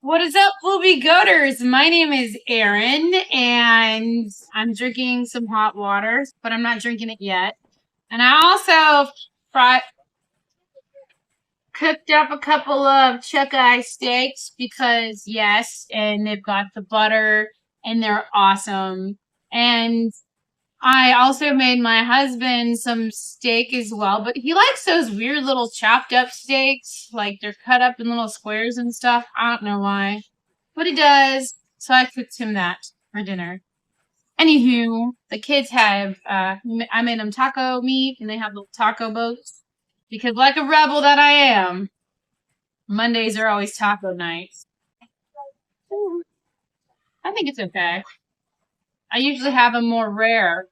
What is up, Boobie Goaters? My name is Erin, and I'm drinking some hot water, but I'm not drinking it yet. And I also fry, cooked up a couple of chuck eye steaks because, yes, and they've got the butter, and they're awesome. And I also made my husband some steak as well, but he likes those weird little chopped up steaks, like they're cut up in little squares and stuff. I don't know why, but he does. So I cooked him that for dinner. Anywho, the kids have, I made them taco meat and they have little taco boats because, like a rebel that I am, Mondays are always taco nights. I think it's okay. I usually have them more rare.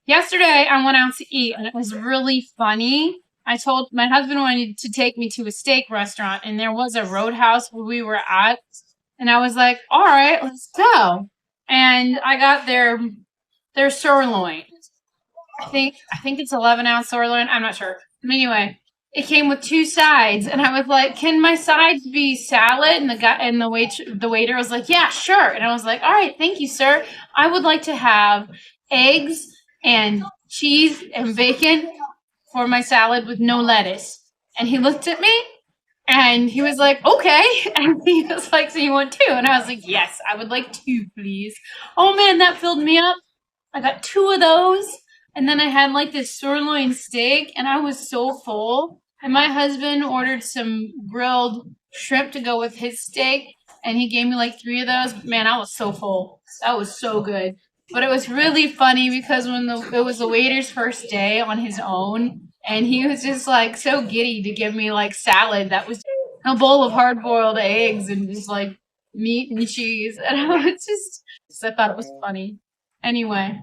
Yesterday, I went out to eat, and it was really funny. I told my husband wanted to take me to a steak restaurant, and there was a Roadhouse where we were at, and I was like, "All right, let's go." And I got their sirloin. I think it's 11-ounce sirloin. I'm not sure. But anyway, it came with two sides, and I was like, "Can my sides be salad?" And the waiter was like, "Yeah, sure." And I was like, "All right, thank you, sir. I would like to have eggs and cheese and bacon for my salad with no lettuce." And he looked at me and he was like, "Okay." And he was like, "So you want two?" And I was like, "Yes, I would like two, please." Oh man, that filled me up. I got two of those. And then I had like this sirloin steak and I was so full. And my husband ordered some grilled shrimp to go with his steak. And he gave me like three of those. Man, I was so full. That was so good. But it was really funny because it was the waiter's first day on his own, and he was just like so giddy to give me like salad that was a bowl of hard boiled eggs and just like meat and cheese, and I was just I thought it was funny. Anyway,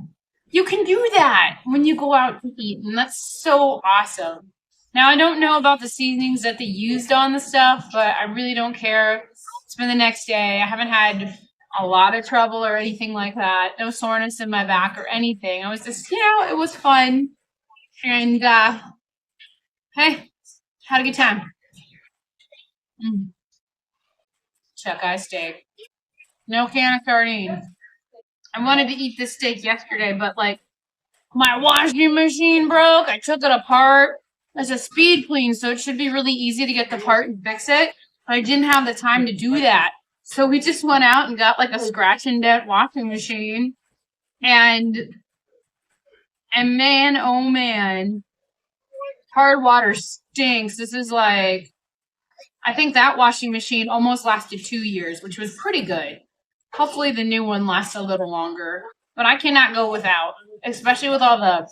you can do that when you go out to eat, and that's so awesome. Now I don't know about the seasonings that they used on the stuff, but I really don't care. It's been the next day. I haven't had a lot of trouble or anything like that. No soreness in my back or anything. I was just, it was fun. And hey, had a good time. Mm. Chuck eye steak. No can of sardines. I wanted to eat this steak yesterday, but like my washing machine broke. I took it apart. It's a speed clean, so it should be really easy to get the part and fix it. But I didn't have the time to do that. So we just went out and got like a scratch and dent washing machine. And and man, oh man, hard water stinks. This is like, I think that washing machine almost lasted 2 years, which was pretty good. Hopefully the new one lasts a little longer. But I cannot go without, especially with all the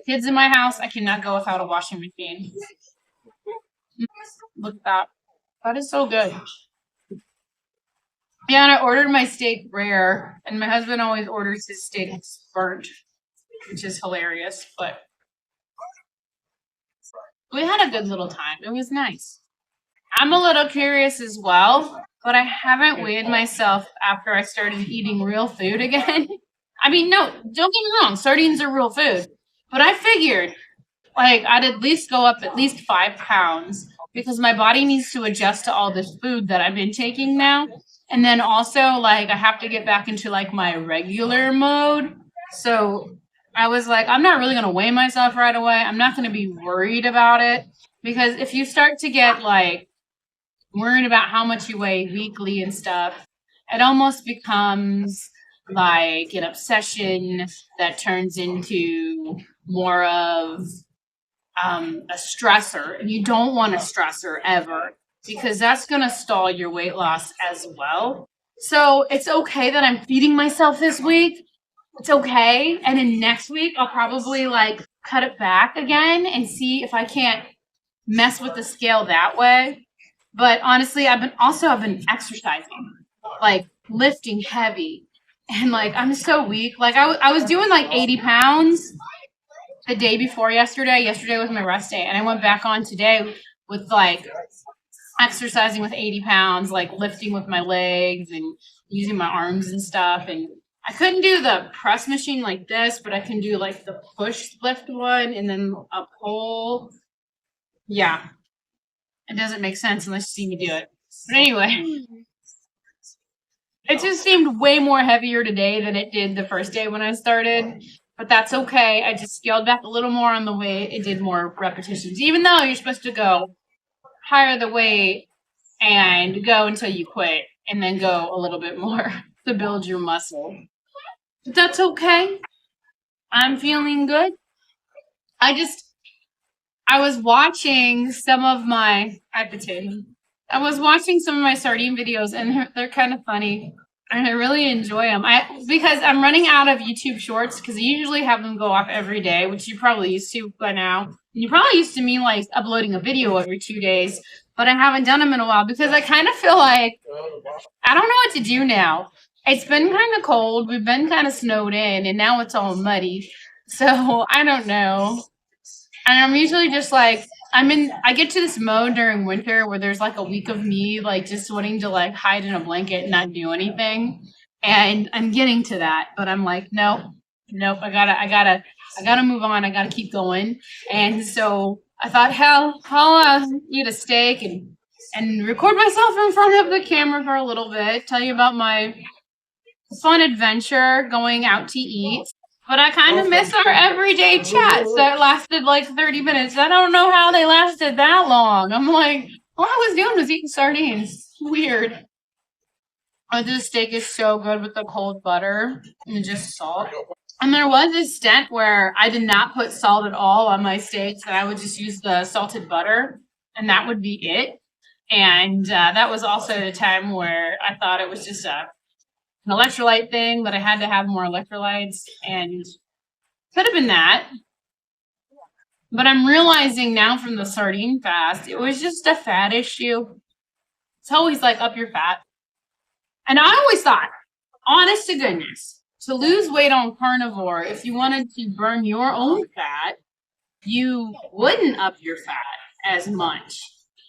kids in my house, I cannot go without a washing machine. Look at that. That is so good. Yeah, and I ordered my steak rare, and my husband always orders his steaks burnt, which is hilarious. But we had a good little time. It was nice. I'm a little curious as well, but I haven't weighed myself after I started eating real food again. I mean, no, don't get me wrong, sardines are real food. But I figured like I'd at least go up at least 5 pounds because my body needs to adjust to all this food that I've been taking now. And then also like I have to get back into like my regular mode. So I was like, I'm not really gonna weigh myself right away. I'm not gonna be worried about it. Because if you start to get like worrying about how much you weigh weekly and stuff, it almost becomes like an obsession that turns into more of a stressor. And you don't want a stressor ever because that's going to stall your weight loss as well. So it's okay that I'm feeding myself this week. It's okay. And then next week, I'll probably like cut it back again and see if I can't mess with the scale that way. But honestly, I've been exercising, like lifting heavy, and like I'm so weak. Like I was doing like 80 pounds the day before yesterday. Yesterday was my rest day, and I went back on today with like exercising with 80 pounds, like lifting with my legs and using my arms and stuff. And I couldn't do the press machine like this, but I can do like the push lift one and then a pull. Yeah, it doesn't make sense unless you see me do it. But anyway, It just seemed way more heavier today than it did the first day when I started. But that's okay. I just scaled back a little more on the weight. It did more repetitions, even though you're supposed to go higher the weight and go until you quit and then go a little bit more to build your muscle. But that's okay. I'm feeling good. I was watching some of my I was watching some of my sardine videos and they're kind of funny. And I really enjoy them. Because I'm running out of YouTube Shorts because I usually have them go off every day, which you probably used to by now. You probably used to me like uploading a video every 2 days, but I haven't done them in a while because I kind of feel like I don't know what to do now. It's been kind of cold. We've been kind of snowed in, and now it's all muddy. So I don't know. And I'm usually just like I get to this mode during winter where there's like a week of me like just wanting to like hide in a blanket and not do anything. And I'm getting to that, but I'm like, nope, I gotta move on. I gotta keep going. And so I thought, hell, I'll eat a steak and record myself in front of the camera for a little bit, tell you about my fun adventure going out to eat. But I kind of miss our everyday chats that lasted like 30 minutes. I don't know how they lasted that long. I'm like, all I was doing was eating sardines. Weird. Oh, this steak is so good with the cold butter and just salt. And there was a stint where I did not put salt at all on my steaks, and I would just use the salted butter, and that would be it. And that was also the time where I thought it was just an electrolyte thing, that I had to have more electrolytes, and could have been that. But I'm realizing now from the sardine fast, it was just a fat issue. It's always like up your fat. And I always thought, honest to goodness, to lose weight on carnivore, if you wanted to burn your own fat, you wouldn't up your fat as much.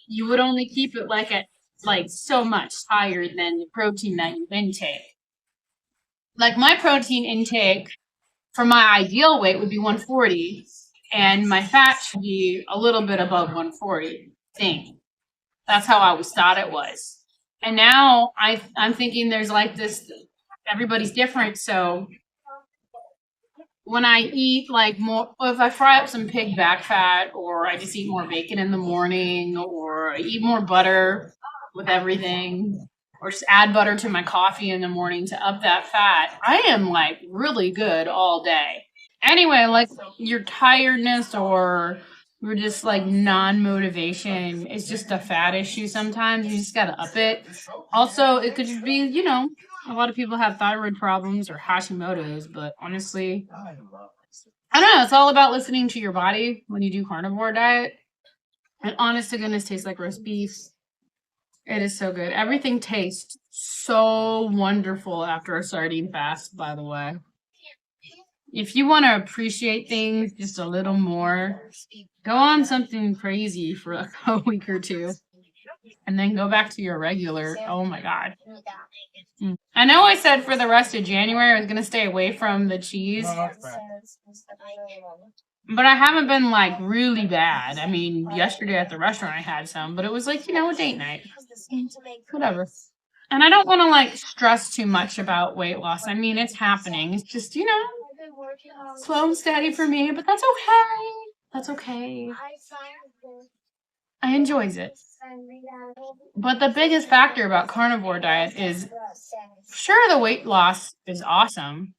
You would only keep it like so much higher than the protein that you intake. Like my protein intake for my ideal weight would be 140, and my fat should be a little bit above 140. I think that's how I always thought it was. And now I'm thinking there's like this, everybody's different. So when I eat like more, if I fry up some pig back fat, or I just eat more bacon in the morning, or I eat more butter with everything, or just add butter to my coffee in the morning to up that fat, I am like really good all day. Anyway, like your tiredness or you're just like non-motivation is just a fat issue sometimes. You just gotta up it. Also, it could just be, a lot of people have thyroid problems or Hashimoto's, but honestly, I don't know. It's all about listening to your body when you do carnivore diet. And honest to goodness, tastes like roast beef. It is so good. Everything tastes so wonderful after a sardine fast, by the way. If you want to appreciate things just a little more, go on something crazy for like a week or two and then go back to your regular. Oh my God. I know I said for the rest of January I was going to stay away from the cheese, but I haven't been like really bad. I mean, yesterday at the restaurant I had some, but it was like, a date night. Whatever. And I don't want to like stress too much about weight loss. I mean, it's happening. It's just, slow and steady for me, but that's okay. That's okay. I enjoys it. But the biggest factor about carnivore diet is, sure, the weight loss is awesome,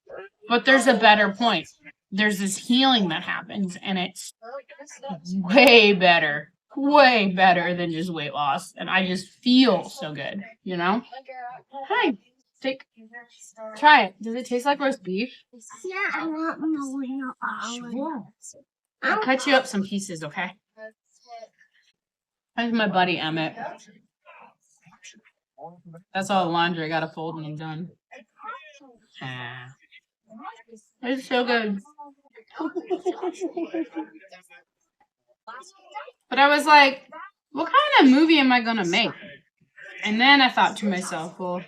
but there's a better point. There's this healing that happens, and it's way better than just weight loss. And I just feel so good, Hi, try it. Does it taste like roast beef? Yeah, I want more. Sure. I'll cut you up some pieces, okay? That's my buddy Emmett. That's all the laundry I gotta fold when I'm done. It's so good. But I was like, what kind of movie am I gonna make? And then I thought to myself, well,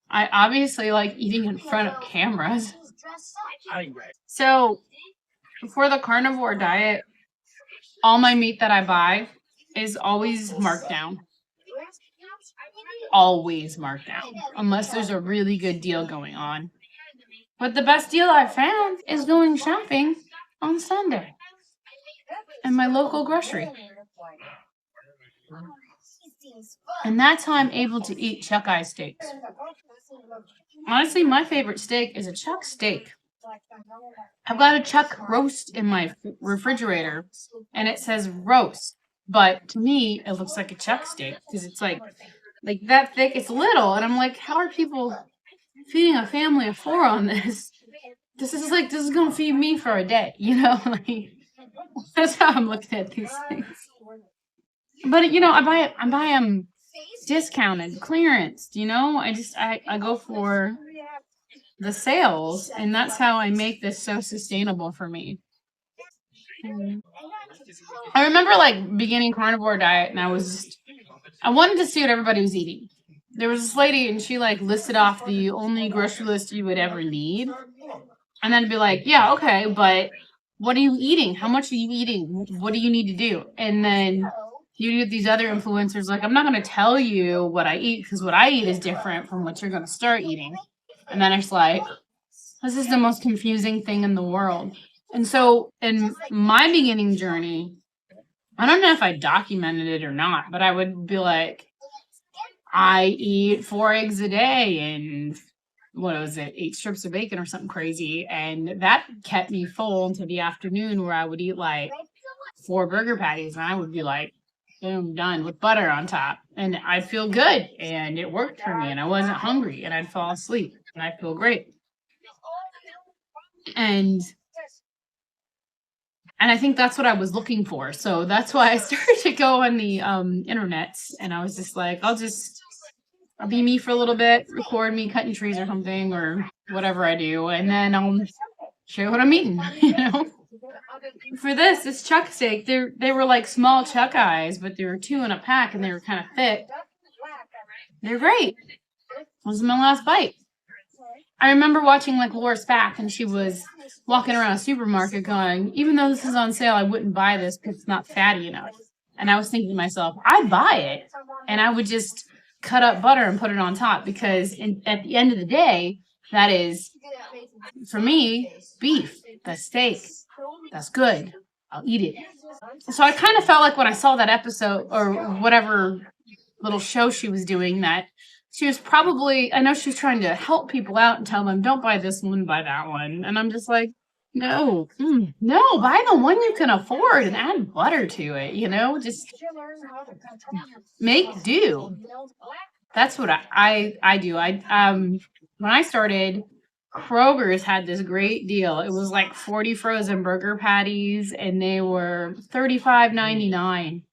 I obviously like eating in front of cameras. So for the carnivore diet, all my meat that I buy is always marked down. always marked down unless there's a really good deal going on. But the best deal I've found is going shopping on Sunday in my local grocery. And that's how I'm able to eat chuck eye steaks. Honestly, my favorite steak is a chuck steak. I've got a chuck roast in my refrigerator, and it says roast. But to me, it looks like a chuck steak because it's like that thick. It's little, and I'm like, how are people feeding a family of 4 on this? This is gonna feed me for a day, you know? Like, that's how I'm looking at these things. But I buy them discounted, clearance. I go for the sales, and that's how I make this so sustainable for me. I remember like beginning carnivore diet, and I wanted to see what everybody was eating. There was this lady, and she like listed off the only grocery list you would ever need, and then be like, yeah, okay, but what are you eating? How much are you eating? What do you need to do? And then you get these other influencers like, I'm not going to tell you what I eat because what I eat is different from what you're going to start eating. And then it's like, this is the most confusing thing in the world. And so in my beginning journey, I don't know if I documented it or not, but I would be like, I eat 4 eggs a day and what was it, 8 strips of bacon or something crazy. And that kept me full into the afternoon where I would eat like 4 burger patties and I would be like, boom, done with butter on top. And I'd feel good and it worked for me and I wasn't hungry and I'd fall asleep and I'd feel great. And I think that's what I was looking for. So that's why I started to go on the internets and I was just like, I'll be me for a little bit, record me cutting trees or something or whatever I do, and then I'll show what I'm eating, For this chuck steak, they were like small chuck eyes, but there were 2 in a pack and they were kind of thick. They're great. This was my last bite. I remember watching like Laura Spack, and she was walking around a supermarket going, even though this is on sale, I wouldn't buy this because it's not fatty enough. And I was thinking to myself, I'd buy it. And I would just cut up butter and put it on top because at the end of the day, that is, for me, beef. That's steak. That's good. I'll eat it. So I kind of felt like when I saw that episode or whatever little show she was doing that she was probably, I know she was trying to help people out and tell them, don't buy this one, buy that one. And I'm just like, no, buy the one you can afford and add butter to it, just make do. That's what I do. When I started, Kroger's had this great deal. It was like 40 frozen burger patties and they were $35.99.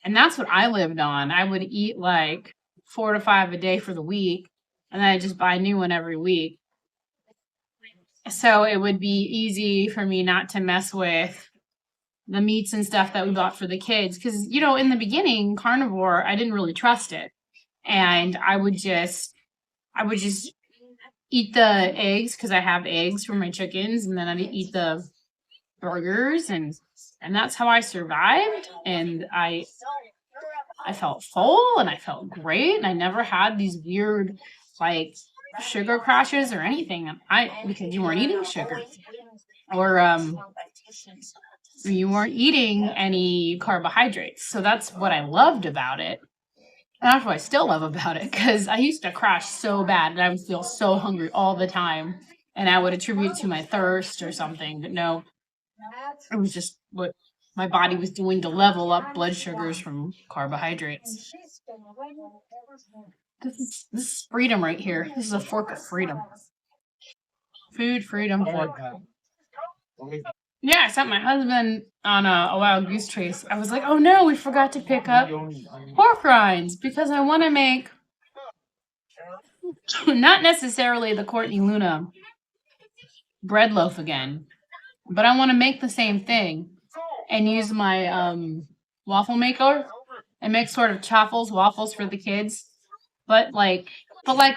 And that's what I lived on. I would eat like 4 to 5 a day for the week, and then I just buy a new one every week. So it would be easy for me not to mess with the meats and stuff that we bought for the kids. Because, in the beginning, carnivore, I didn't really trust it. And I would just eat the eggs because I have eggs for my chickens, and then I'd eat the burgers, and that's how I survived. And I felt full and I felt great, and I never had these weird like sugar crashes or anything. Because you weren't eating sugar or you weren't eating any carbohydrates. So that's what I loved about it. And that's what I still love about it, because I used to crash so bad and I would feel so hungry all the time. And I would attribute it to my thirst or something. But no, it was just what my body was doing to level up blood sugars from carbohydrates. This is freedom right here. This is a fork of freedom. Food freedom fork. Yeah, I sent my husband on a wild goose chase. I was like, oh no, we forgot to pick up pork rinds because I want to make not necessarily the Courtney Luna bread loaf again, but I want to make the same thing and use my waffle maker and make sort of waffles for the kids. But like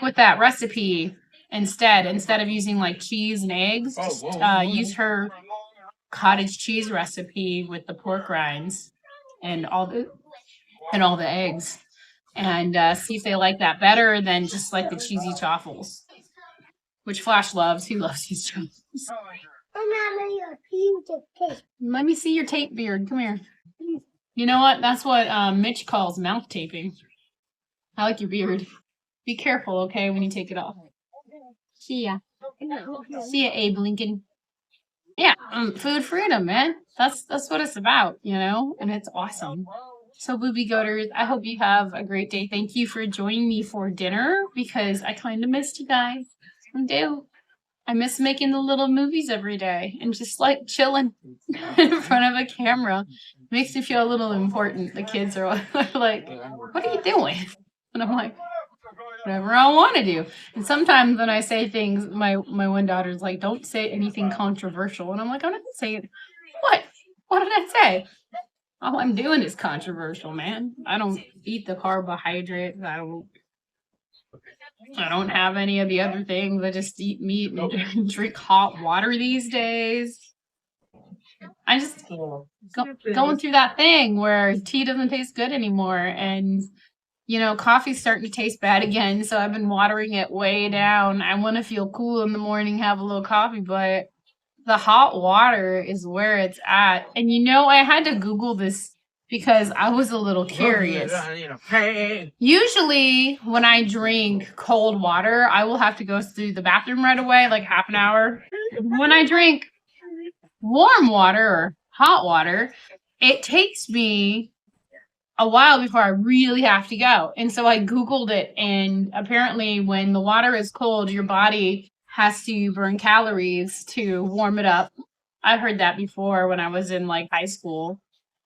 with that recipe, instead of using like cheese and eggs, just use her cottage cheese recipe with the pork rinds and all the eggs. and see if they like that better than just like the cheesy chaffles, which Flash loves. He loves these chaffles. Let me see your tape beard. Come here. You know what? That's what Mitch calls mouth taping. I like your beard. Be careful, okay, when you take it off. See ya. See ya, Abe Lincoln. Yeah, food freedom, man. That's what it's about, you know, and it's awesome. So, Boobie Goaters, I hope you have a great day. Thank you for joining me for dinner because I kind of missed you guys. I do. I miss making the little movies every day and just like chilling in front of a camera. Makes me feel a little important. The kids are like, "What are you doing?" And I'm like, whatever I want to do. And sometimes when I say things, my one daughter's like, "Don't say anything controversial," and I'm like, "I'm not saying what? What did I say? All I'm doing is controversial, man. I don't eat the carbohydrates. I don't have any of the other things. I just eat meat and drink hot water these days. I just going through that thing where tea doesn't taste good anymore, and you know, coffee's starting to taste bad again. So I've been watering it way down. I want to feel cool in the morning, have a little coffee, but the hot water is where it's at. And you know, I had to Google this because I was a little curious. Usually, when I drink cold water, I will have to go through the bathroom right away, like half an hour. When I drink warm water or hot water, it takes me a while before I really have to go. And so I Googled it, and apparently, when the water is cold, your body has to burn calories to warm it up. I've heard that before when I was in like high school.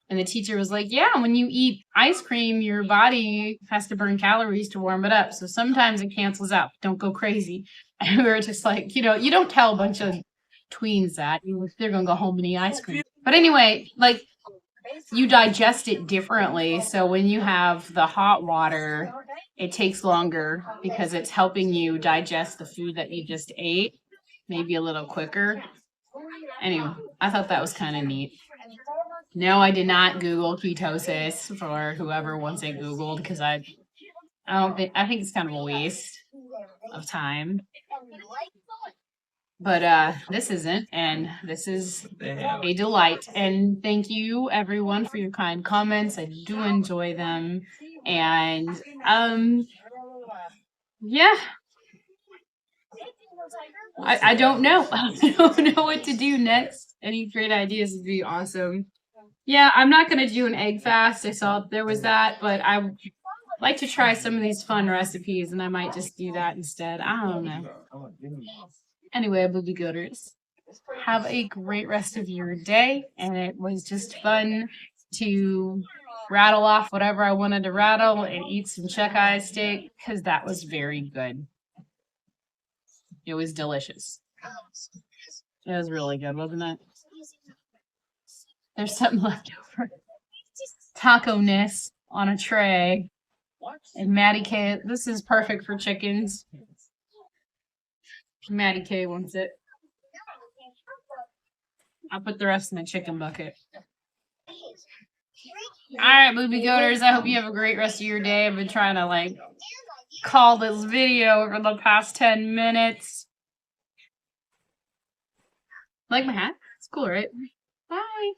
And the teacher was like, yeah, when you eat ice cream, your body has to burn calories to warm it up. So sometimes it cancels out. Don't go crazy. And we were just like, you know, you don't tell a bunch of tweens that. They're going to go home and eat ice cream. But anyway, like, you digest it differently. So when you have the hot water, it takes longer because it's helping you digest the food that you just ate, maybe a little quicker. Anyway, I thought that was kind of neat. No, I did not Google ketosis for whoever wants it Googled because I think it's kind of a waste of time. But this isn't, and this is a delight. And thank you everyone for your kind comments. I do enjoy them. And yeah. I don't know. I don't know what to do next. Any great ideas would be awesome. Yeah, I'm not gonna do an egg fast. I saw there was that, but I like to try some of these fun recipes, and I might just do that instead. I don't know. Anyway, Boobie Goaters, have a great rest of your day, and it was just fun to rattle off whatever I wanted to rattle and eat some chuck eye steak because that was very good. It was delicious. It was really good, wasn't it? There's something left over. Taco-ness on a tray. And Maddie K, this is perfect for chickens. Maddie K wants it. I'll put the rest in the chicken bucket. Alright, Boobie Goaters, I hope you have a great rest of your day. I've been trying to like call this video over the past 10 minutes. Like my hat? It's cool, right? Bye.